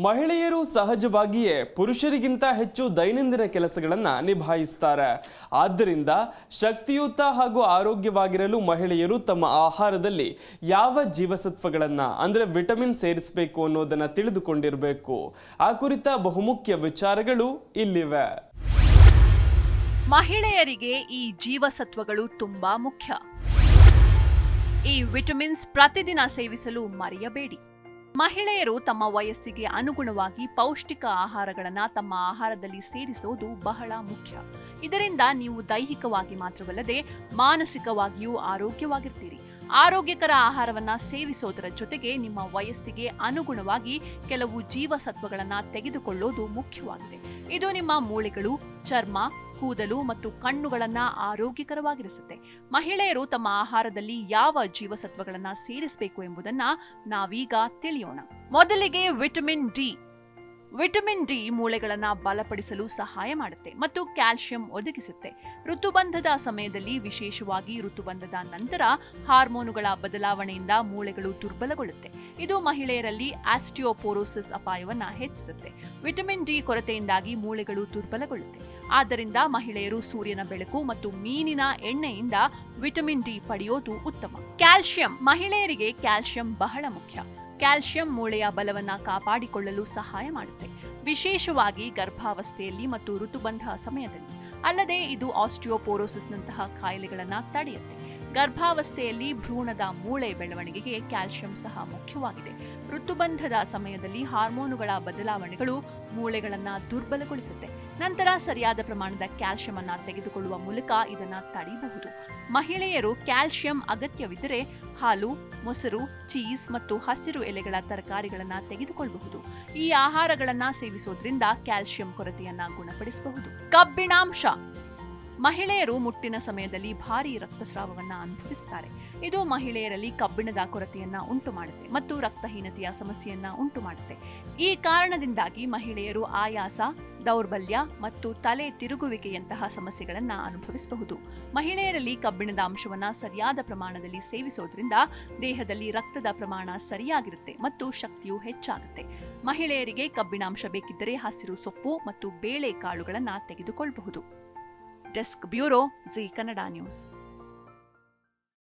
ಮಹಿಳೆಯರು ಸಹಜವಾಗಿಯೇ ಪುರುಷರಿಗಿಂತ ಹೆಚ್ಚು ದೈನಂದಿನ ಕೆಲಸಗಳನ್ನು ನಿಭಾಯಿಸುತ್ತಾರೆ. ಆದ್ದರಿಂದ ಶಕ್ತಿಯುತ ಹಾಗೂ ಆರೋಗ್ಯವಾಗಿರಲು ಮಹಿಳೆಯರು ತಮ್ಮ ಆಹಾರದಲ್ಲಿ ಯಾವ ಜೀವಸತ್ವಗಳನ್ನು ಅಂದರೆ ವಿಟಮಿನ್ ಸೇರಿಸಬೇಕು ಅನ್ನೋದನ್ನು ತಿಳಿದುಕೊಂಡಿರಬೇಕು. ಆ ಕುರಿತ ಬಹುಮುಖ್ಯ ವಿಚಾರಗಳು ಇಲ್ಲಿವೆ. ಮಹಿಳೆಯರಿಗೆ ಈ ಜೀವಸತ್ವಗಳು ತುಂಬಾ ಮುಖ್ಯ. ಈ ವಿಟಮಿನ್ಸ್ ಪ್ರತಿದಿನ ಸೇವಿಸಲು ಮರೆಯಬೇಡಿ. ಮಹಿಳೆಯರು ತಮ್ಮ ವಯಸ್ಸಿಗೆ ಅನುಗುಣವಾಗಿ ಪೌಷ್ಟಿಕ ಆಹಾರಗಳನ್ನು ತಮ್ಮ ಆಹಾರದಲ್ಲಿ ಸೇರಿಸುವುದು ಬಹಳ ಮುಖ್ಯ. ಇದರಿಂದ ನೀವು ದೈಹಿಕವಾಗಿ ಮಾತ್ರವಲ್ಲದೆ ಮಾನಸಿಕವಾಗಿಯೂ ಆರೋಗ್ಯವಾಗಿರ್ತೀರಿ. ಆರೋಗ್ಯಕರ ಆಹಾರವನ್ನು ಸೇವಿಸೋದರ ಜೊತೆಗೆ ನಿಮ್ಮ ವಯಸ್ಸಿಗೆ ಅನುಗುಣವಾಗಿ ಕೆಲವು ಜೀವಸತ್ವಗಳನ್ನು ತೆಗೆದುಕೊಳ್ಳೋದು ಮುಖ್ಯವಾಗಿದೆ. ಇದು ನಿಮ್ಮ ಮೂಳೆಗಳು, ಚರ್ಮ, ಕೂದಲು ಮತ್ತು ಕಣ್ಣುಗಳನ್ನು ಆರೋಗ್ಯಕರವಾಗಿರಿಸುತ್ತೆ. ಮಹಿಳೆಯರು ತಮ್ಮ ಆಹಾರದಲ್ಲಿ ಯಾವ ಜೀವಸತ್ವಗಳನ್ನು ಸೇರಿಸಬೇಕು ಎಂಬುದನ್ನ ನಾವೀಗ ತಿಳಿಯೋಣ. ಮೊದಲಿಗೆ ವಿಟಮಿನ್ ಡಿ. ವಿಟಮಿನ್ ಡಿ ಮೂಳೆಗಳನ್ನು ಬಲಪಡಿಸಲು ಸಹಾಯ ಮಾಡುತ್ತೆ ಮತ್ತು ಕ್ಯಾಲ್ಸಿಯಂ ಒದಗಿಸುತ್ತೆ. ಋತುಬಂಧದ ಸಮಯದಲ್ಲಿ, ವಿಶೇಷವಾಗಿ ಋತುಬಂಧದ ನಂತರ ಹಾರ್ಮೋನುಗಳ ಬದಲಾವಣೆಯಿಂದ ಮೂಳೆಗಳು ದುರ್ಬಲಗೊಳ್ಳುತ್ತೆ. ಇದು ಮಹಿಳೆಯರಲ್ಲಿ ಆಸ್ಟಿಯೋಪೊರೋಸಿಸ್ ಅಪಾಯವನ್ನು ಹೆಚ್ಚಿಸುತ್ತೆ. ವಿಟಮಿನ್ ಡಿ ಕೊರತೆಯಿಂದಾಗಿ ಮೂಳೆಗಳು ದುರ್ಬಲಗೊಳ್ಳುತ್ತೆ. ಆದ್ದರಿಂದ ಮಹಿಳೆಯರು ಸೂರ್ಯನ ಬೆಳಕು ಮತ್ತು ಮೀನಿನ ಎಣ್ಣೆಯಿಂದ ವಿಟಮಿನ್ ಡಿ ಪಡೆಯೋದು ಉತ್ತಮ. ಕ್ಯಾಲ್ಸಿಯಂ. ಮಹಿಳೆಯರಿಗೆ ಕ್ಯಾಲ್ಸಿಯಂ ಬಹಳ ಮುಖ್ಯ. ಕ್ಯಾಲ್ಸಿಯಂ ಮೂಳೆಯ ಬಲವನ್ನು ಕಾಪಾಡಿಕೊಳ್ಳಲು ಸಹಾಯ ಮಾಡುತ್ತೆ, ವಿಶೇಷವಾಗಿ ಗರ್ಭಾವಸ್ಥೆಯಲ್ಲಿ ಮತ್ತು ಋತುಬಂಧ ಸಮಯದಲ್ಲಿ. ಅಲ್ಲದೆ ಇದು ಆಸ್ಟಿಯೋಪೊರೋಸಿಸ್ನಂತಹ ಕಾಯಿಲೆಗಳನ್ನು ತಡೆಯುತ್ತೆ. ಗರ್ಭಾವಸ್ಥೆಯಲ್ಲಿ ಭ್ರೂಣದ ಮೂಳೆ ಬೆಳವಣಿಗೆಗೆ ಕ್ಯಾಲ್ಸಿಯಂ ಸಹ ಮುಖ್ಯವಾಗಿದೆ. ಋತುಬಂಧದ ಸಮಯದಲ್ಲಿ ಹಾರ್ಮೋನುಗಳ ಬದಲಾವಣೆಗಳು ಮೂಳೆಗಳನ್ನು ದುರ್ಬಲಗೊಳಿಸುತ್ತೆ. ನಂತರ ಸರಿಯಾದ ಪ್ರಮಾಣದ ಕ್ಯಾಲ್ಸಿಯಂ ಅನ್ನು ತೆಗೆದುಕೊಳ್ಳುವ ಮೂಲಕ ಇದನ್ನು ತಡೆಯಬಹುದು. ಮಹಿಳೆಯರು ಕ್ಯಾಲ್ಸಿಯಂ ಅಗತ್ಯವಿದ್ದರೆ ಹಾಲು, ಮೊಸರು, ಚೀಸ್ ಮತ್ತು ಹಸಿರು ಎಲೆಗಳ ತರಕಾರಿಗಳನ್ನು ತೆಗೆದುಕೊಳ್ಳಬಹುದು. ಈ ಆಹಾರಗಳನ್ನು ಸೇವಿಸೋದ್ರಿಂದ ಕ್ಯಾಲ್ಸಿಯಂ ಕೊರತೆಯನ್ನು ಗುಣಪಡಿಸಬಹುದು. ಕಬ್ಬಿಣಾಂಶ. ಮಹಿಳೆಯರು ಮುಟ್ಟಿನ ಸಮಯದಲ್ಲಿ ಭಾರೀ ರಕ್ತಸ್ರಾವವನ್ನು ಅನುಭವಿಸುತ್ತಾರೆ. ಇದು ಮಹಿಳೆಯರಲ್ಲಿ ಕಬ್ಬಿಣದ ಕೊರತೆಯನ್ನ ಉಂಟು ಮಾಡುತ್ತೆ ಮತ್ತು ರಕ್ತಹೀನತೆಯ ಸಮಸ್ಯೆಯನ್ನ ಉಂಟು ಮಾಡುತ್ತೆ. ಈ ಕಾರಣದಿಂದಾಗಿ ಮಹಿಳೆಯರು ಆಯಾಸ, ದೌರ್ಬಲ್ಯ ಮತ್ತು ತಲೆ ತಿರುಗುವಿಕೆಯಂತಹ ಸಮಸ್ಯೆಗಳನ್ನ ಅನುಭವಿಸಬಹುದು. ಮಹಿಳೆಯರಲ್ಲಿ ಕಬ್ಬಿಣದ ಅಂಶವನ್ನ ಸರಿಯಾದ ಪ್ರಮಾಣದಲ್ಲಿ ಸೇವಿಸೋದ್ರಿಂದ ದೇಹದಲ್ಲಿ ರಕ್ತದ ಪ್ರಮಾಣ ಸರಿಯಾಗಿರುತ್ತೆ ಮತ್ತು ಶಕ್ತಿಯು ಹೆಚ್ಚಾಗುತ್ತೆ. ಮಹಿಳೆಯರಿಗೆ ಕಬ್ಬಿಣಾಂಶ ಬೇಕಿದ್ದರೆ ಹಸಿರು ಸೊಪ್ಪು ಮತ್ತು ಬೇಳೆ ಕಾಳುಗಳನ್ನು ತೆಗೆದುಕೊಳ್ಳಬಹುದು. Desk bureau, G Kannada news.